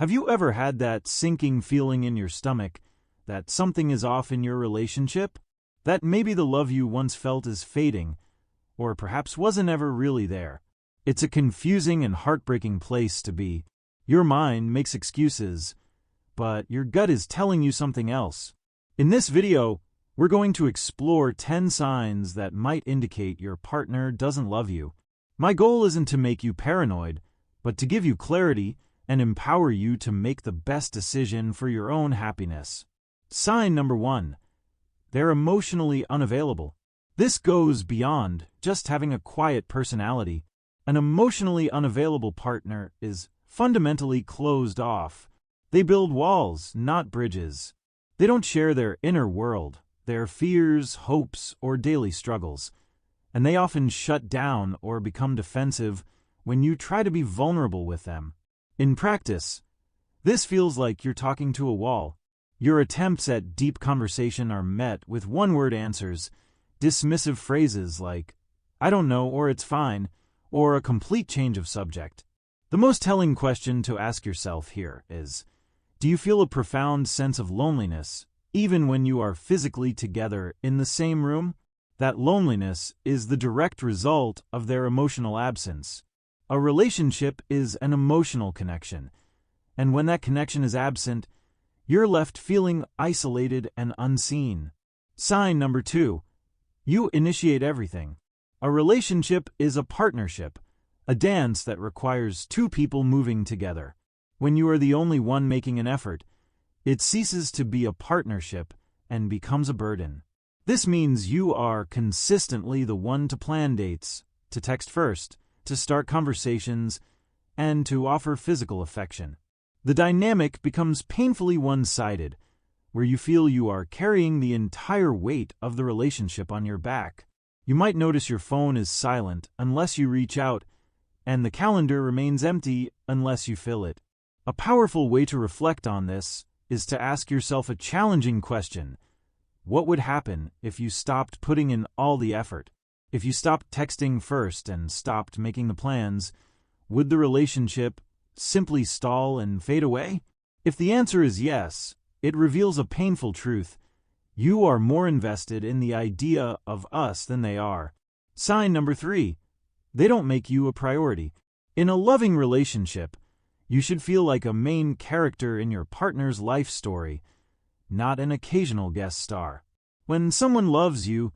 Have you ever had that sinking feeling in your stomach that something is off in your relationship? That maybe the love you once felt is fading, or perhaps wasn't ever really there? It's a confusing and heartbreaking place to be. Your mind makes excuses, but your gut is telling you something else. In this video, we're going to explore 10 signs that might indicate your partner doesn't love you. My goal isn't to make you paranoid, but to give you clarity and empower you to make the best decision for your own happiness. Sign number 1. They're emotionally unavailable. This goes beyond just having a quiet personality. An emotionally unavailable partner is fundamentally closed off. They build walls, not bridges. They don't share their inner world, their fears, hopes, or daily struggles. And they often shut down or become defensive when you try to be vulnerable with them. In practice, this feels like you're talking to a wall. Your attempts at deep conversation are met with one-word answers, dismissive phrases like, "I don't know," or "it's fine," or a complete change of subject. The most telling question to ask yourself here is, do you feel a profound sense of loneliness, even when you are physically together in the same room? That loneliness is the direct result of their emotional absence. A relationship is an emotional connection, and when that connection is absent, you're left feeling isolated and unseen. Sign number 2. You initiate everything. A relationship is a partnership, a dance that requires two people moving together. When you are the only one making an effort, it ceases to be a partnership and becomes a burden. This means you are consistently the one to plan dates, to text first, to start conversations, and to offer physical affection. The dynamic becomes painfully one-sided, where you feel you are carrying the entire weight of the relationship on your back. You might notice your phone is silent unless you reach out, and the calendar remains empty unless you fill it. A powerful way to reflect on this is to ask yourself a challenging question. What would happen if you stopped putting in all the effort? If you stopped texting first and stopped making the plans, would the relationship simply stall and fade away? If the answer is yes, it reveals a painful truth. You are more invested in the idea of us than they are. Sign number 3. They don't make you a priority. In a loving relationship, you should feel like a main character in your partner's life story, not an occasional guest star. When someone loves you,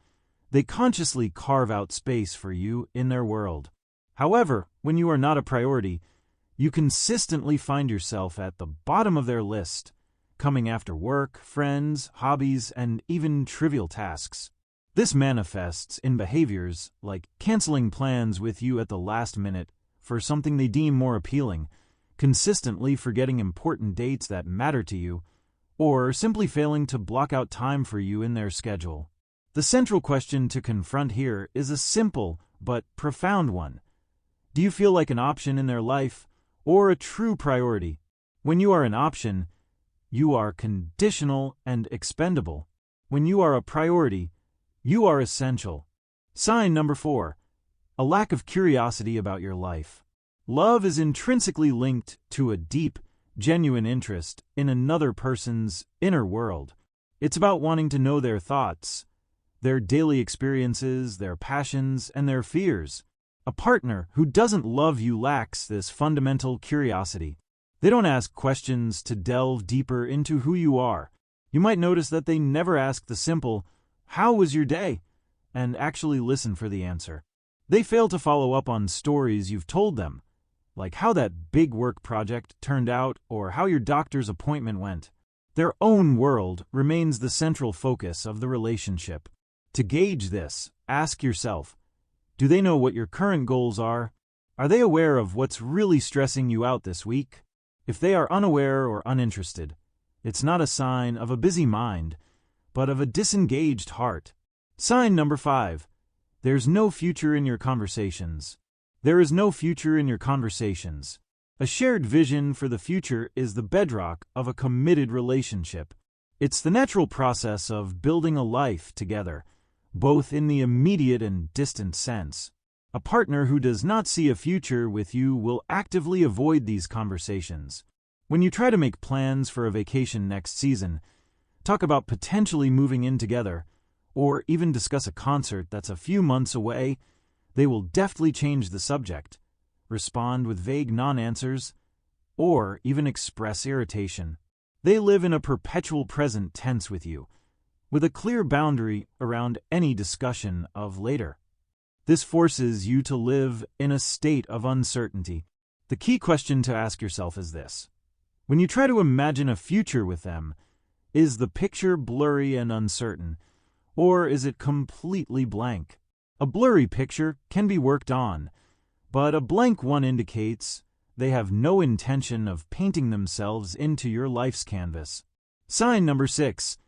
they consciously carve out space for you in their world. However, when you are not a priority, you consistently find yourself at the bottom of their list, coming after work, friends, hobbies, and even trivial tasks. This manifests in behaviors like canceling plans with you at the last minute for something they deem more appealing, consistently forgetting important dates that matter to you, or simply failing to block out time for you in their schedule. The central question to confront here is a simple but profound one. Do you feel like an option in their life, or a true priority? When you are an option, you are conditional and expendable. When you are a priority, you are essential. Sign number 4. A lack of curiosity about your life. Love is intrinsically linked to a deep, genuine interest in another person's inner world. It's about wanting to know their thoughts, their daily experiences, their passions, and their fears. A partner who doesn't love you lacks this fundamental curiosity. They don't ask questions to delve deeper into who you are. You might notice that they never ask the simple, "How was your day?" and actually listen for the answer. They fail to follow up on stories you've told them, like how that big work project turned out or how your doctor's appointment went. Their own world remains the central focus of the relationship. To gauge this, ask yourself, do they know what your current goals are? Are they aware of what's really stressing you out this week? If they are unaware or uninterested, it's not a sign of a busy mind, but of a disengaged heart. Sign number 5. There's no future in your conversations. There is no future in your conversations. A shared vision for the future is the bedrock of a committed relationship. It's the natural process of building a life together, both in the immediate and distant sense. A partner who does not see a future with you will actively avoid these conversations. When you try to make plans for a vacation next season, talk about potentially moving in together, or even discuss a concert that's a few months away, they will deftly change the subject, respond with vague non-answers, or even express irritation. They live in a perpetual present tense with you, with a clear boundary around any discussion of later. This forces you to live in a state of uncertainty. The key question to ask yourself is this: when you try to imagine a future with them, is the picture blurry and uncertain, or is it completely blank? A blurry picture can be worked on, but a blank one indicates they have no intention of painting themselves into your life's canvas. Sign number 6.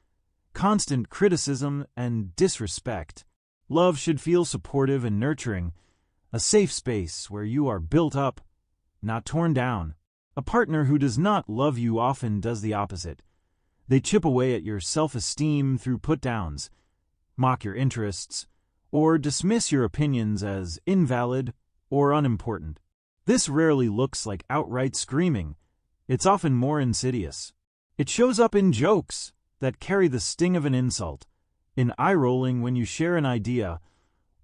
Constant criticism and disrespect. Love should feel supportive and nurturing, a safe space where you are built up, not torn down. A partner who does not love you often does the opposite. They chip away at your self-esteem through put-downs, mock your interests, or dismiss your opinions as invalid or unimportant. This rarely looks like outright screaming. It's often more insidious. It shows up in jokes that carry the sting of an insult, in eye-rolling when you share an idea,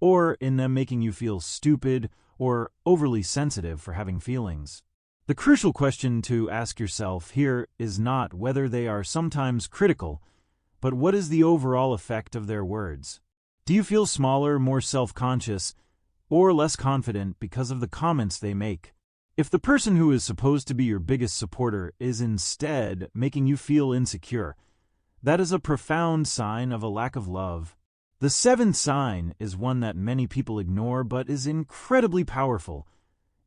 or in them making you feel stupid or overly sensitive for having feelings. The crucial question to ask yourself here is not whether they are sometimes critical, but what is the overall effect of their words? Do you feel smaller, more self-conscious, or less confident because of the comments they make? If the person who is supposed to be your biggest supporter is instead making you feel insecure, that is a profound sign of a lack of love. The 7th sign is one that many people ignore but is incredibly powerful.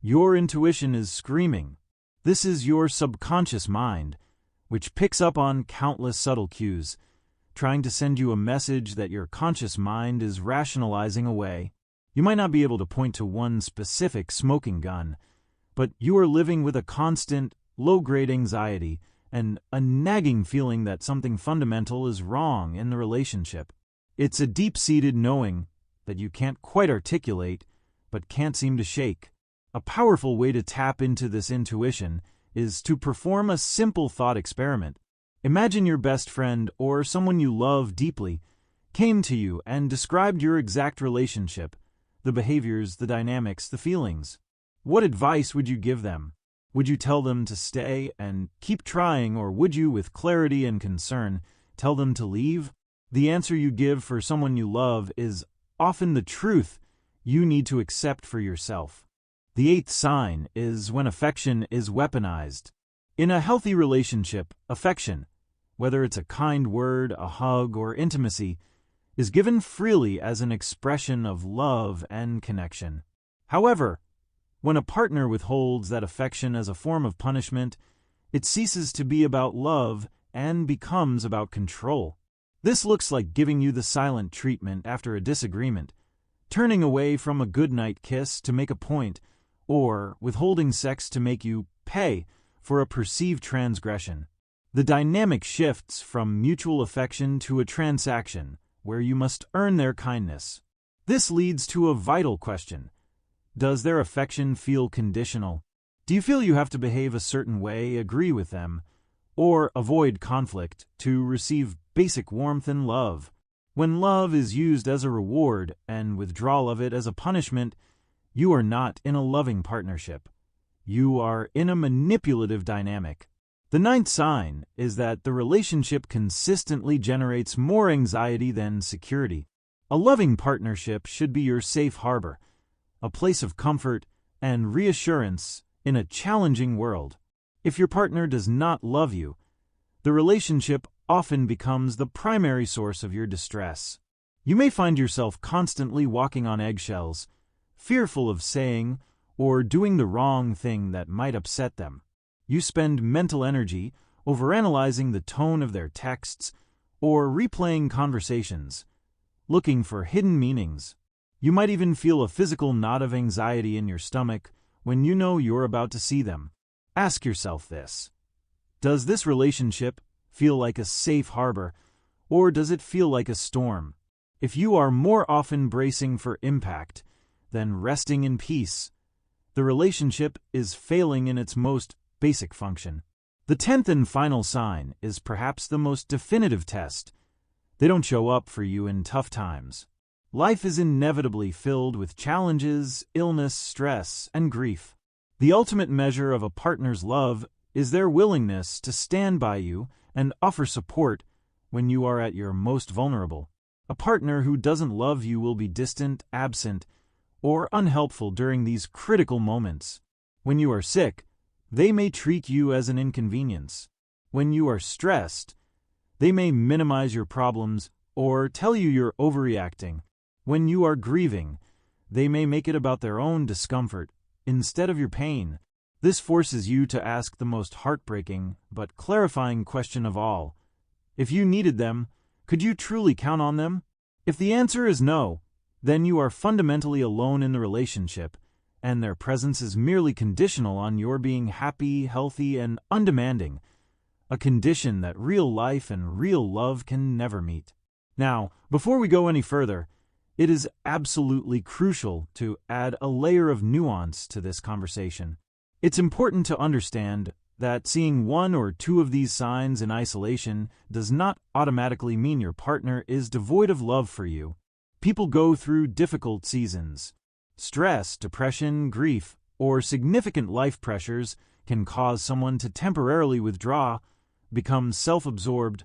Your intuition is screaming. This is your subconscious mind, which picks up on countless subtle cues, trying to send you a message that your conscious mind is rationalizing away. You might not be able to point to one specific smoking gun, but you are living with a constant, low-grade anxiety and a nagging feeling that something fundamental is wrong in the relationship. It's a deep-seated knowing that you can't quite articulate, but can't seem to shake. A powerful way to tap into this intuition is to perform a simple thought experiment. Imagine your best friend or someone you love deeply came to you and described your exact relationship, the behaviors, the dynamics, the feelings. What advice would you give them? Would you tell them to stay and keep trying, or would you, with clarity and concern, tell them to leave? The answer you give for someone you love is often the truth you need to accept for yourself. The 8th sign is when affection is weaponized. In a healthy relationship, affection, whether it's a kind word, a hug, or intimacy, is given freely as an expression of love and connection. However, when a partner withholds that affection as a form of punishment, it ceases to be about love and becomes about control. This looks like giving you the silent treatment after a disagreement, turning away from a goodnight kiss to make a point, or withholding sex to make you pay for a perceived transgression. The dynamic shifts from mutual affection to a transaction where you must earn their kindness. This leads to a vital question. Does their affection feel conditional? Do you feel you have to behave a certain way, agree with them, or avoid conflict to receive basic warmth and love? When love is used as a reward and withdrawal of it as a punishment, you are not in a loving partnership. You are in a manipulative dynamic. The 9th sign is that the relationship consistently generates more anxiety than security. A loving partnership should be your safe harbor, a place of comfort and reassurance in a challenging world. If your partner does not love you, the relationship often becomes the primary source of your distress. You may find yourself constantly walking on eggshells, fearful of saying or doing the wrong thing that might upset them. You spend mental energy overanalyzing the tone of their texts or replaying conversations, looking for hidden meanings. You might even feel a physical knot of anxiety in your stomach when you know you're about to see them. Ask yourself this: does this relationship feel like a safe harbor, or does it feel like a storm? If you are more often bracing for impact than resting in peace, the relationship is failing in its most basic function. The 10th and final sign is perhaps the most definitive test. They don't show up for you in tough times. Life is inevitably filled with challenges, illness, stress, and grief. The ultimate measure of a partner's love is their willingness to stand by you and offer support when you are at your most vulnerable. A partner who doesn't love you will be distant, absent, or unhelpful during these critical moments. When you are sick, they may treat you as an inconvenience. When you are stressed, they may minimize your problems or tell you you're overreacting. When you are grieving, they may make it about their own discomfort instead of your pain. This forces you to ask the most heartbreaking but clarifying question of all. If you needed them, could you truly count on them? If the answer is no, then you are fundamentally alone in the relationship, and their presence is merely conditional on your being happy, healthy, and undemanding, a condition that real life and real love can never meet. Now, before we go any further, it is absolutely crucial to add a layer of nuance to this conversation. It's important to understand that seeing one or two of these signs in isolation does not automatically mean your partner is devoid of love for you. People go through difficult seasons. Stress, depression, grief, or significant life pressures can cause someone to temporarily withdraw, become self-absorbed,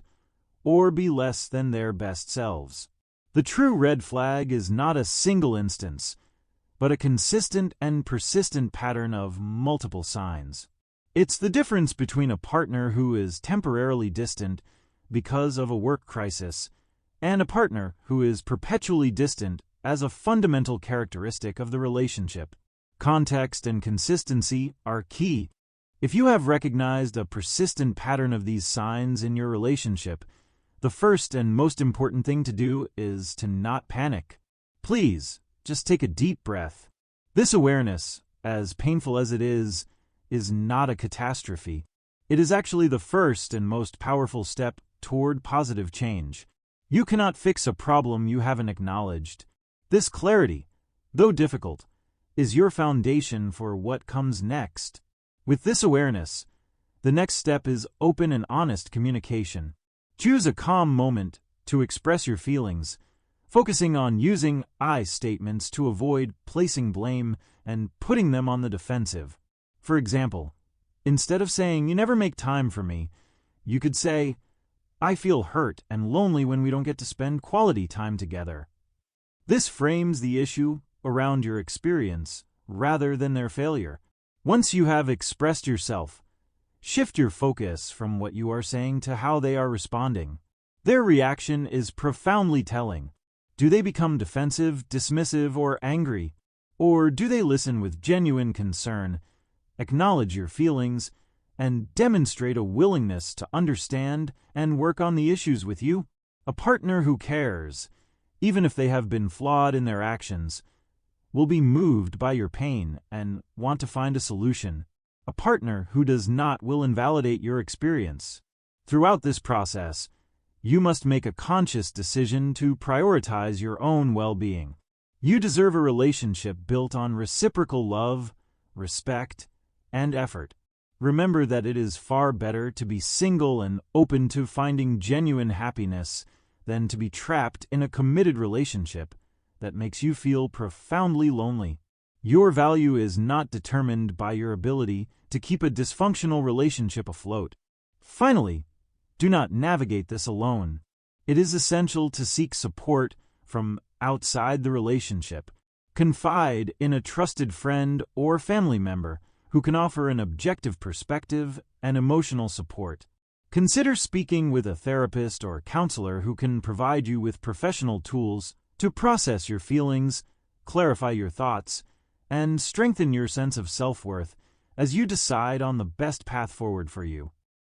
or be less than their best selves. The true red flag is not a single instance, but a consistent and persistent pattern of multiple signs. It's the difference between a partner who is temporarily distant because of a work crisis and a partner who is perpetually distant as a fundamental characteristic of the relationship. Context and consistency are key. If you have recognized a persistent pattern of these signs in your relationship, the first and most important thing to do is to not panic. Please, just take a deep breath. This awareness, as painful as it is not a catastrophe. It is actually the first and most powerful step toward positive change. You cannot fix a problem you haven't acknowledged. This clarity, though difficult, is your foundation for what comes next. With this awareness, the next step is open and honest communication. Choose a calm moment to express your feelings, focusing on using I statements to avoid placing blame and putting them on the defensive. For example, instead of saying, "You never make time for me," you could say, "I feel hurt and lonely when we don't get to spend quality time together." This frames the issue around your experience rather than their failure. Once you have expressed yourself, shift your focus from what you are saying to how they are responding. Their reaction is profoundly telling. Do they become defensive, dismissive, or angry? Or do they listen with genuine concern, acknowledge your feelings, and demonstrate a willingness to understand and work on the issues with you? A partner who cares, even if they have been flawed in their actions, will be moved by your pain and want to find a solution. A partner who does not will invalidate your experience. Throughout this process, you must make a conscious decision to prioritize your own well-being. You deserve a relationship built on reciprocal love, respect, and effort. Remember that it is far better to be single and open to finding genuine happiness than to be trapped in a committed relationship that makes you feel profoundly lonely. Your value is not determined by your ability to keep a dysfunctional relationship afloat. Finally, do not navigate this alone. It is essential to seek support from outside the relationship. Confide in a trusted friend or family member who can offer an objective perspective and emotional support. Consider speaking with a therapist or counselor who can provide you with professional tools to process your feelings, clarify your thoughts, and strengthen your sense of self-worth as you decide on the best path forward for you.